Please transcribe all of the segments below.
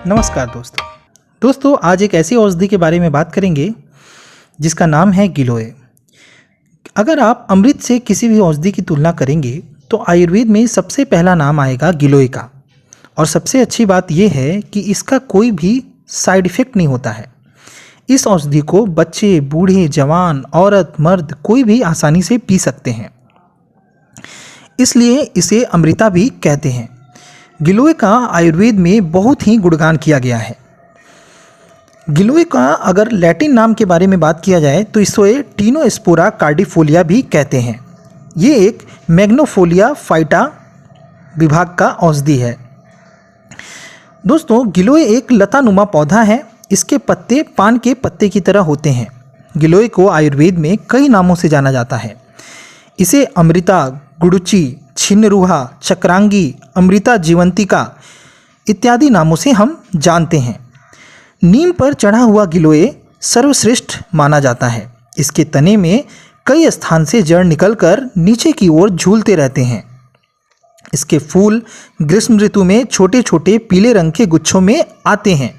नमस्कार दोस्तों आज एक ऐसी औषधि के बारे में बात करेंगे जिसका नाम है गिलोय। अगर आप अमृत से किसी भी औषधि की तुलना करेंगे तो आयुर्वेद में सबसे पहला नाम आएगा गिलोय का। और सबसे अच्छी बात यह है कि इसका कोई भी साइड इफ़ेक्ट नहीं होता है। इस औषधि को बच्चे, बूढ़े, जवान, औरत, मर्द कोई भी आसानी से पी सकते हैं, इसलिए इसे अमृता भी कहते हैं। गिलोय का आयुर्वेद में बहुत ही गुणगान किया गया है। गिलोय का अगर लैटिन नाम के बारे में बात किया जाए तो इसे टीनोस्पोरा कार्डिफोलिया भी कहते हैं। ये एक मैग्नोफोलिया फाइटा विभाग का औषधि है। दोस्तों, गिलोय एक लतानुमा पौधा है। इसके पत्ते पान के पत्ते की तरह होते हैं। गिलोय को आयुर्वेद में कई नामों से जाना जाता है। इसे अमृता, गुड़ुचि, छिन्नरूहा, चक्रांगी, अमृता जीवंतिका इत्यादि नामों से हम जानते हैं। नीम पर चढ़ा हुआ गिलोय सर्वश्रेष्ठ माना जाता है। इसके तने में कई स्थान से जड़ निकलकर नीचे की ओर झूलते रहते हैं। इसके फूल ग्रीष्म ऋतु में छोटे छोटे पीले रंग के गुच्छों में आते हैं।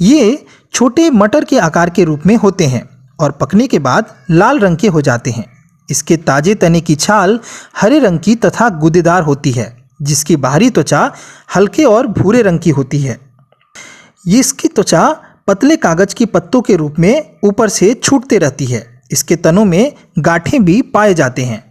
ये छोटे मटर के आकार के रूप में होते हैं और पकने के बाद लाल रंग के हो जाते हैं। इसके ताजे तने की छाल हरे रंग की तथा गूदेदार होती है, जिसकी बाहरी त्वचा हल्के और भूरे रंग की होती है। इसकी त्वचा पतले कागज की पत्तों के रूप में ऊपर से छूटते रहती है। इसके तनों में गांठें भी पाए जाते हैं।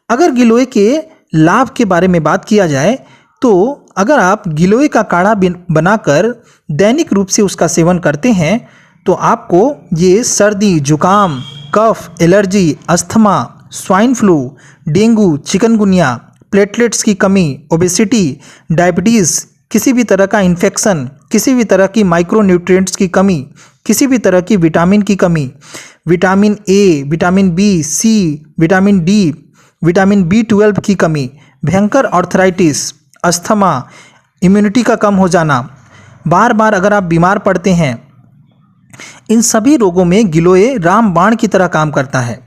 अगर गिलोय के लाभ के बारे में बात किया जाए तो अगर आप गिलोय का काढ़ा बनाकर दैनिक रूप से उसका सेवन करते हैं तो आपको ये सर्दी, जुकाम, cough, allergy, asthma, swine flu, dengue, chikungunya, platelets की कमी, ओबेसिटी, डायबिटीज़, किसी भी तरह का इन्फेक्शन, किसी भी तरह की माइक्रोन्यूट्रिएंट्स की कमी, किसी भी तरह की विटामिन की कमी, vitamin A, vitamin B, C, vitamin D, vitamin B12 की कमी, भयंकर आर्थराइटिस, अस्थमा, इम्यूनिटी का कम हो जाना, बार बार अगर आप बीमार पड़ते हैं, इन सभी रोगों में गिलोय रामबाण की तरह काम करता है।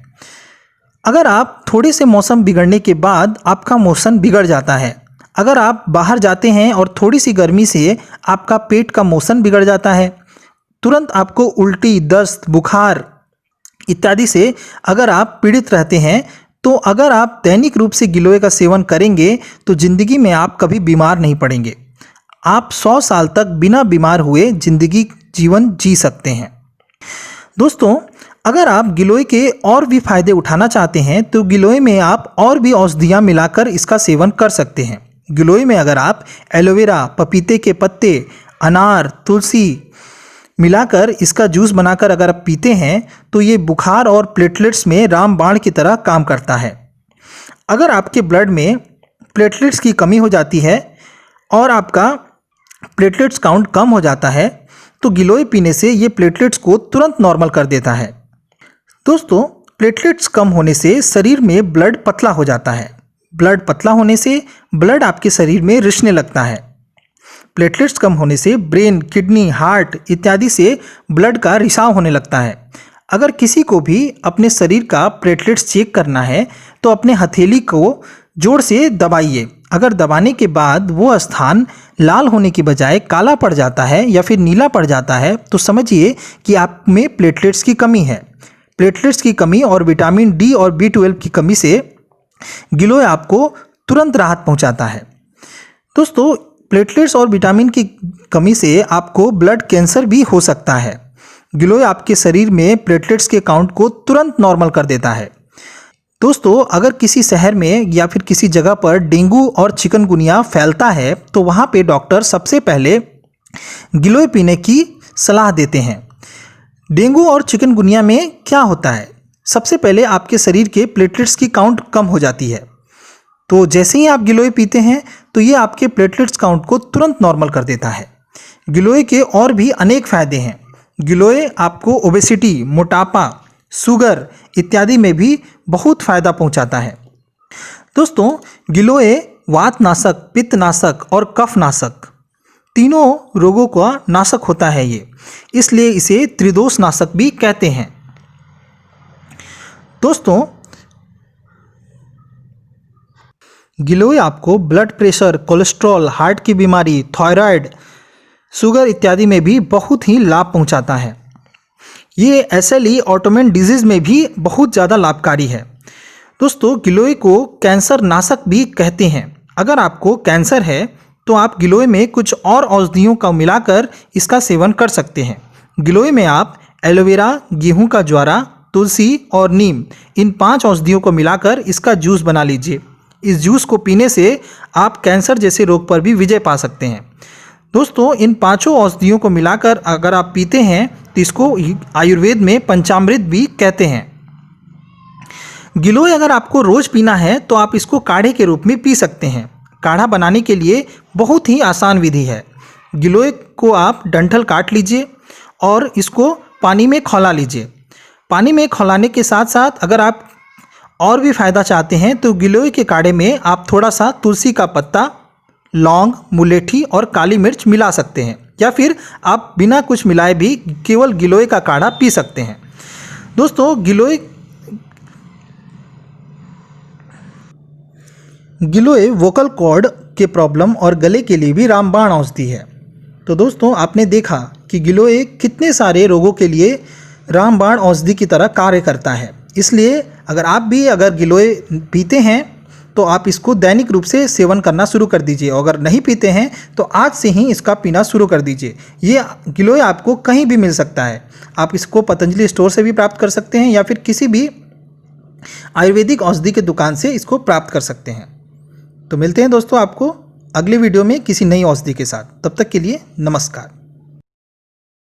अगर आप थोड़े से मौसम बिगड़ने के बाद आपका मौसम बिगड़ जाता है, अगर आप बाहर जाते हैं और थोड़ी सी गर्मी से आपका पेट का मौसम बिगड़ जाता है, तुरंत आपको उल्टी, दस्त, बुखार इत्यादि से अगर आप पीड़ित रहते हैं, तो अगर आप दैनिक रूप से गिलोय का सेवन करेंगे तो ज़िंदगी में आप कभी बीमार नहीं पड़ेंगे। आप 100 साल तक बिना बीमार हुए जीवन जी सकते हैं। दोस्तों, अगर आप गिलोय के और भी फायदे उठाना चाहते हैं तो गिलोय में आप और भी औषधियाँ मिलाकर इसका सेवन कर सकते हैं। गिलोय में अगर आप एलोवेरा, पपीते के पत्ते, अनार, तुलसी मिलाकर इसका जूस बनाकर अगर आप पीते हैं तो ये बुखार और प्लेटलेट्स में रामबाण की तरह काम करता है। अगर आपके ब्लड में प्लेटलेट्स की कमी हो जाती है और आपका प्लेटलेट्स काउंट कम हो जाता है तो गिलोय पीने से ये प्लेटलेट्स को तुरंत नॉर्मल कर देता है। दोस्तों, प्लेटलेट्स कम होने से शरीर में ब्लड पतला हो जाता है। ब्लड पतला होने से ब्लड आपके शरीर में रिसने लगता है। प्लेटलेट्स कम होने से ब्रेन, किडनी, हार्ट इत्यादि से ब्लड का रिसाव होने लगता है। अगर किसी को भी अपने शरीर का प्लेटलेट्स चेक करना है तो अपने हथेली को जोर से दबाइए। अगर दबाने के बाद वो स्थान लाल होने की बजाय काला पड़ जाता है या फिर नीला पड़ जाता है तो समझिए कि आप में प्लेटलेट्स की कमी है। प्लेटलेट्स की कमी और विटामिन डी और B12 की कमी से गिलोय आपको तुरंत राहत पहुंचाता है। दोस्तों, प्लेटलेट्स और विटामिन की कमी से आपको ब्लड कैंसर भी हो सकता है। गिलोय आपके शरीर में प्लेटलेट्स के काउंट को तुरंत नॉर्मल कर देता है। दोस्तों, अगर किसी शहर में या फिर किसी जगह पर डेंगू और चिकनगुनिया फैलता है तो वहाँ पे डॉक्टर सबसे पहले गिलोय पीने की सलाह देते हैं। डेंगू और चिकनगुनिया में क्या होता है? सबसे पहले आपके शरीर के प्लेटलेट्स की काउंट कम हो जाती है, तो जैसे ही आप गिलोय पीते हैं तो ये आपके प्लेटलेट्स काउंट को तुरंत नॉर्मल कर देता है। गिलोय के और भी अनेक फ़ायदे हैं। गिलोय आपको ओबेसिटी, मोटापा, शुगर इत्यादि में भी बहुत फ़ायदा पहुंचाता है। दोस्तों, गिलोय वातनाशक, पित्तनाशक और कफनाशक तीनों रोगों का नाशक होता है ये, इसलिए इसे त्रिदोष नाशक भी कहते हैं। दोस्तों, गिलोय आपको ब्लड प्रेशर, कोलेस्ट्रॉल, हार्ट की बीमारी, थायराइड शुगर इत्यादि में भी बहुत ही लाभ पहुंचाता है। ये SLE ऑटोइम्यून डिजीज़ में भी बहुत ज़्यादा लाभकारी है। दोस्तों, गिलोय को कैंसर नाशक भी कहते हैं। अगर आपको कैंसर है तो आप गिलोय में कुछ और औषधियों का मिलाकर इसका सेवन कर सकते हैं। गिलोय में आप एलोवेरा, गेहूं का ज्वारा, तुलसी और नीम, इन 5 औषधियों को मिलाकर इसका जूस बना लीजिए। इस जूस को पीने से आप कैंसर जैसे रोग पर भी विजय पा सकते हैं। दोस्तों, इन 5 औषधियों को मिलाकर अगर आप पीते हैं तो इसको आयुर्वेद में पंचामृत भी कहते हैं। गिलोय अगर आपको रोज़ पीना है तो आप इसको काढ़े के रूप में पी सकते हैं। काढ़ा बनाने के लिए बहुत ही आसान विधि है। गिलोय को आप डंठल काट लीजिए और इसको पानी में खौला लीजिए। पानी में खौलाने के साथ साथ अगर आप और भी फ़ायदा चाहते हैं तो गिलोय के काढ़े में आप थोड़ा सा तुलसी का पत्ता, लौंग, मुलेठी और काली मिर्च मिला सकते हैं, या फिर आप बिना कुछ मिलाए भी केवल गिलोय का काढ़ा पी सकते हैं। दोस्तों, गिलोय वोकल कॉर्ड के प्रॉब्लम और गले के लिए भी रामबाण औषधि है। तो दोस्तों, आपने देखा कि गिलोय कितने सारे रोगों के लिए रामबाण औषधि की तरह कार्य करता है। इसलिए अगर गिलोय पीते हैं तो आप इसको दैनिक रूप से सेवन करना शुरू कर दीजिए। अगर नहीं पीते हैं तो आज से ही इसका पीना शुरू कर दीजिए। ये गिलोय आपको कहीं भी मिल सकता है। आप इसको पतंजलि स्टोर से भी प्राप्त कर सकते हैं या फिर किसी भी आयुर्वेदिक औषधि के दुकान से इसको प्राप्त कर सकते हैं। तो मिलते हैं दोस्तों आपको अगले वीडियो में किसी नई औषधि के साथ। तब तक के लिए नमस्कार।